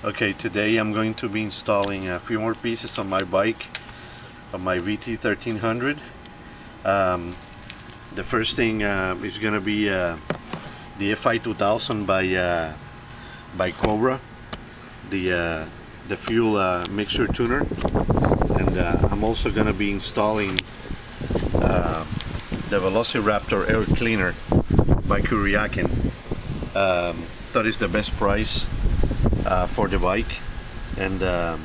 Okay, today I'm going to be installing a few more pieces on my bike, on my VT1300. The first thing is going to be the Fi2000 by Cobra, the fuel mixture tuner, and I'm also going to be installing the Velociraptor air cleaner by Kuriakin. That is the best price for the bike, and I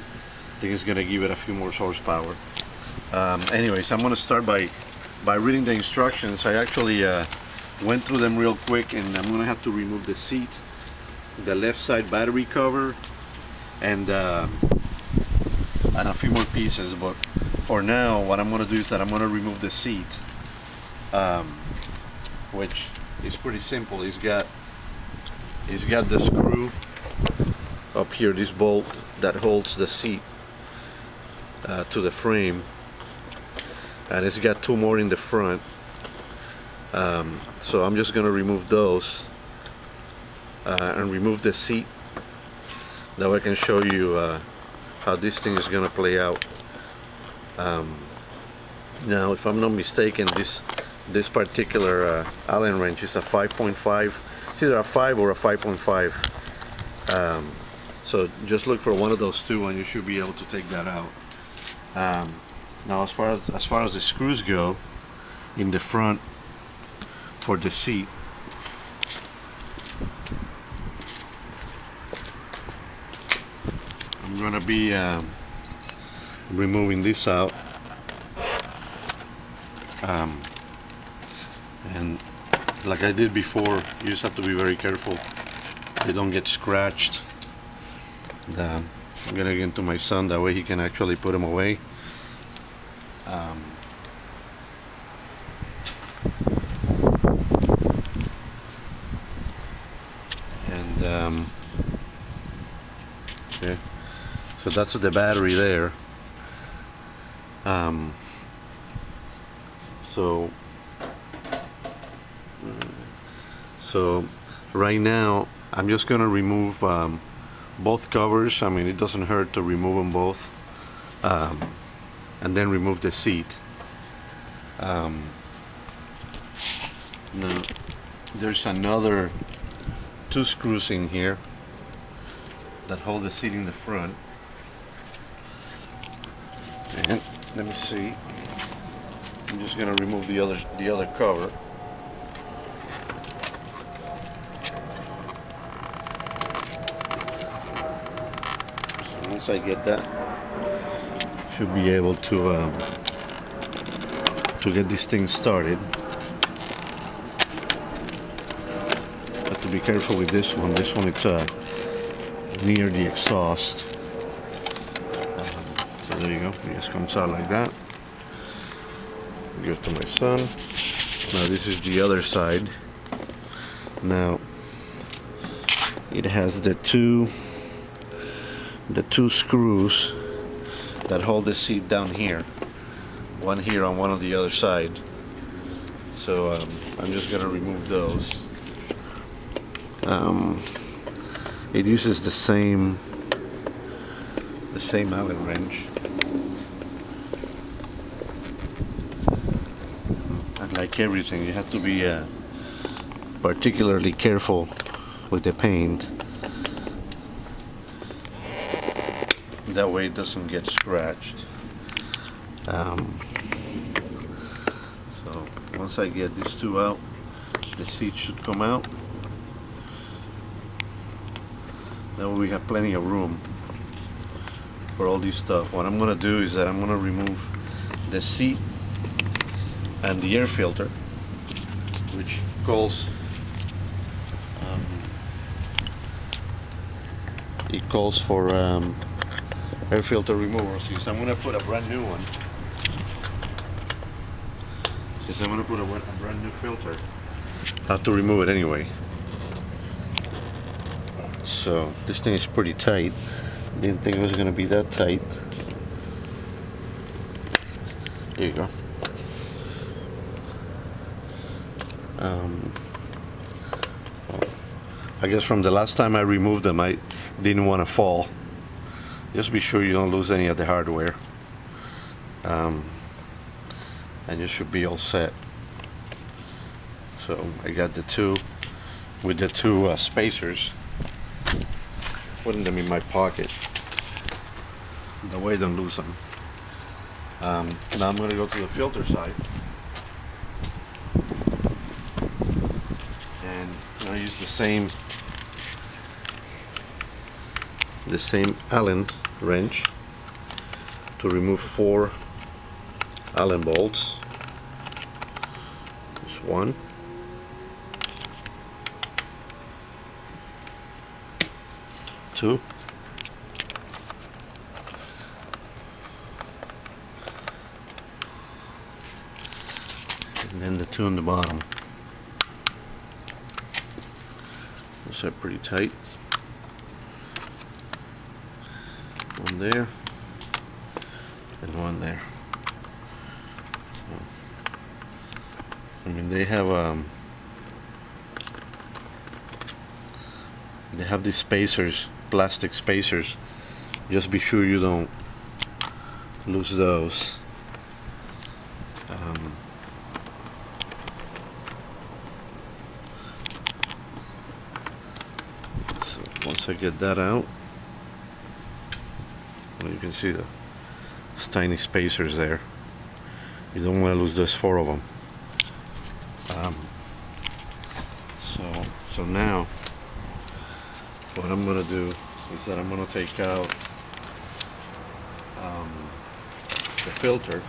think it's gonna give it a few more horsepower. Anyways, I'm gonna start by reading the instructions. I actually went through them real quick, and I'm gonna have to remove the seat, the left side battery cover, and a few more pieces. But for now, what I'm gonna do is that I'm gonna remove the seat, which is pretty simple. It's got the screw up here, this bolt that holds the seat to the frame, and it's got two more in the front. So I'm just gonna remove those and remove the seat. That way I can show you how this thing is gonna play out. Now, if I'm not mistaken, this particular Allen wrench is a 5.5. It's either a 5 or a 5.5. So just look for one of those two, and you should be able to take that out. Now, as far as the screws go in the front for the seat, I'm gonna be removing this out, and like I did before, you just have to be very careful they don't get scratched. And, I'm gonna get into my son, that way he can actually put them away. Okay, so that's the battery there. So right now I'm just gonna remove both covers. I mean, it doesn't hurt to remove them both, and then remove the seat. Now there's another two screws in here that hold the seat in the front, and let me see, I'm just gonna remove the other cover. So once I get that, should be able to get this thing started. Have to be careful with this one. This one, it's near the exhaust. So there you go. It just comes out like that. Give it to my son. Now this is the other side. Now it has the two screws that hold the seat down here. One here on one on the other side. So I'm just gonna remove those. It uses the same Allen wrench, and like everything, you have to be particularly careful with the paint. That way it doesn't get scratched. So once I get these two out, the seat should come out. Now we have plenty of room for all this stuff. What I'm gonna do is that I'm gonna remove the seat and the air filter, which calls it calls for air filter remover. So I'm gonna put a brand new one. Since I'm gonna put a brand new filter, I have to remove it anyway. So this thing is pretty tight. Didn't think it was gonna be that tight. There you go. I guess from the last time I removed them, didn't want to fall. Just be sure you don't lose any of the hardware, and you should be all set. So I got the two with the two spacers, putting them in my pocket. That way I don't lose them. Now I'm going to go to the filter side, and I use the same Allen wrench to remove 4 Allen bolts. There's 1, 2, and then the 2 on the bottom. Those are pretty tight. One there and one there. I mean, they have these spacers, plastic spacers. Just be sure you don't lose those. So once I get that out, well, you can see the tiny spacers there. You don't want to lose those 4 of them. So now what I'm going to do is that I'm going to take out the filter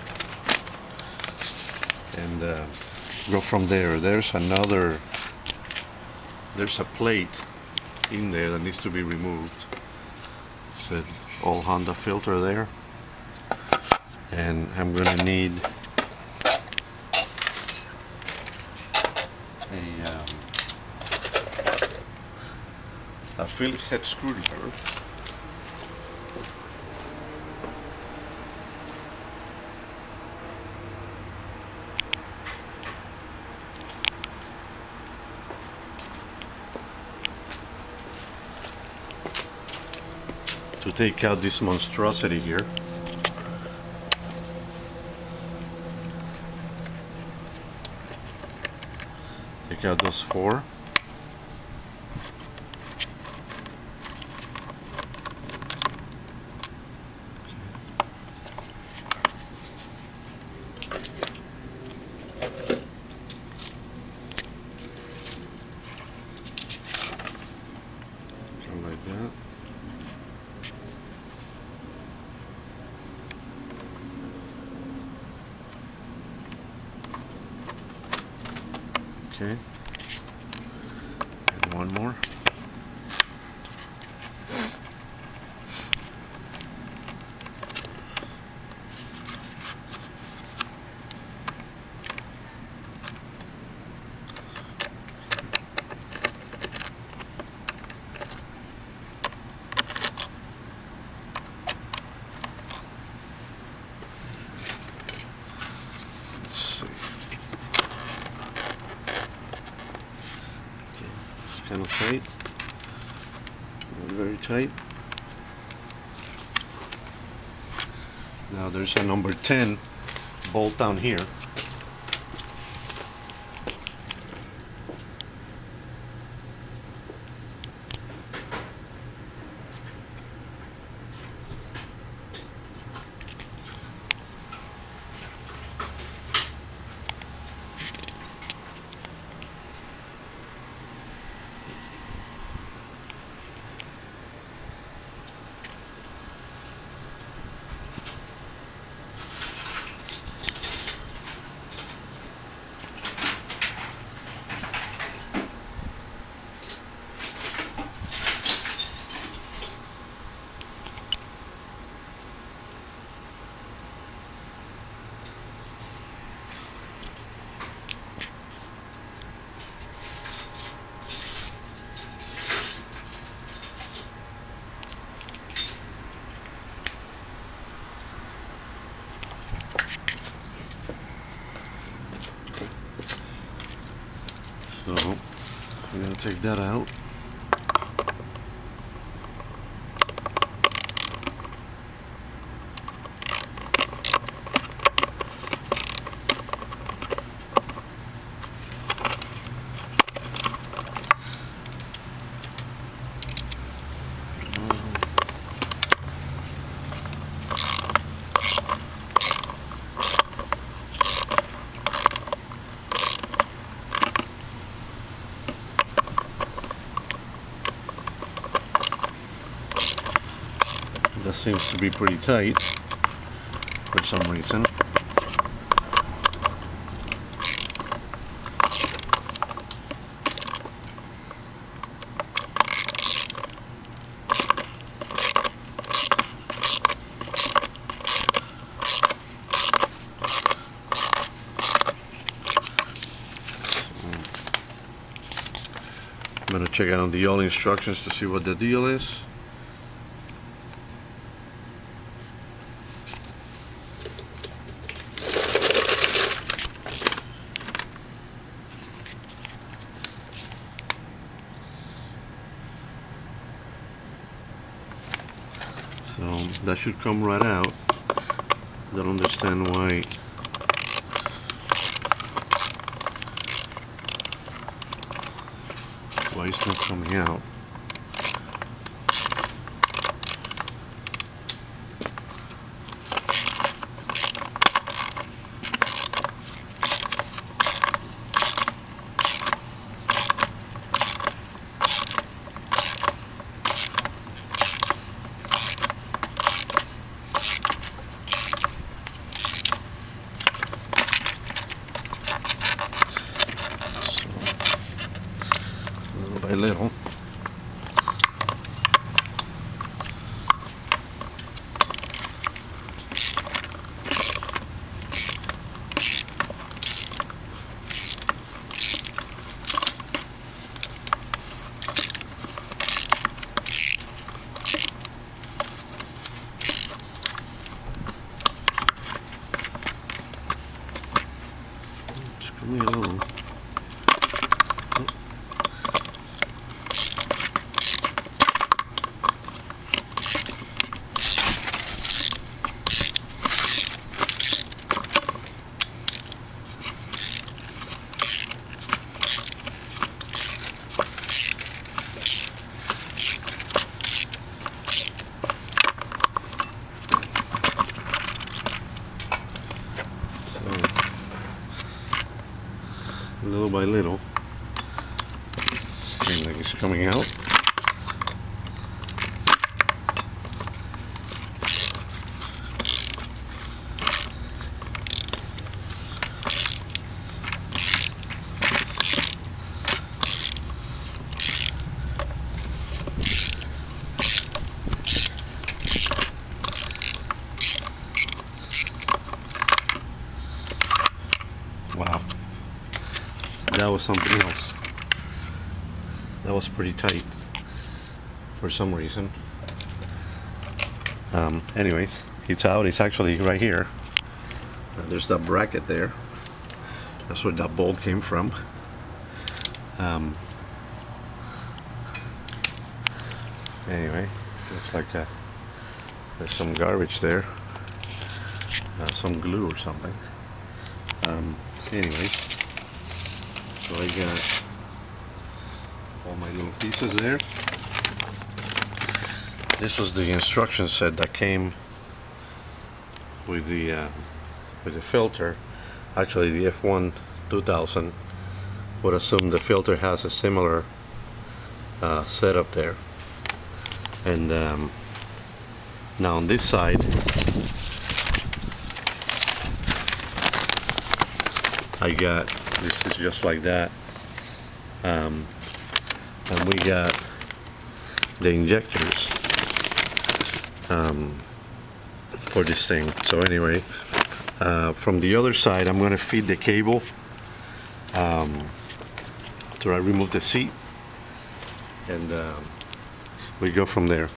and go from there. There's a plate in there that needs to be removed. It's an old Honda filter there, and I'm going to need a Phillips head screwdriver. To take out this monstrosity here. Take out those 4. Like that. Okay, and one more. Kind of tight, very tight. Now there's a number 10 bolt down here. So I'm going to take that out. That seems to be pretty tight for some reason. I'm going to check out the all instructions to see what the deal is. So that should come right out. Don't understand why it's not coming out. By little. It's coming along. Little by little, seems like it's coming out. Wow. That was something else. That was pretty tight for some reason. Anyways, it's out. It's actually right here. There's that bracket there. That's where that bolt came from. Anyway, looks like there's some garbage there. Some glue or something. Anyways. So I got all my little pieces there. This was the instruction set that came with the filter. Actually, the F1-2000 would assume the filter has a similar setup there. And now on this side, I got, this is just like that, and we got the injectors for this thing. So anyway, from the other side I'm going to feed the cable to remove the seat, and we go from there.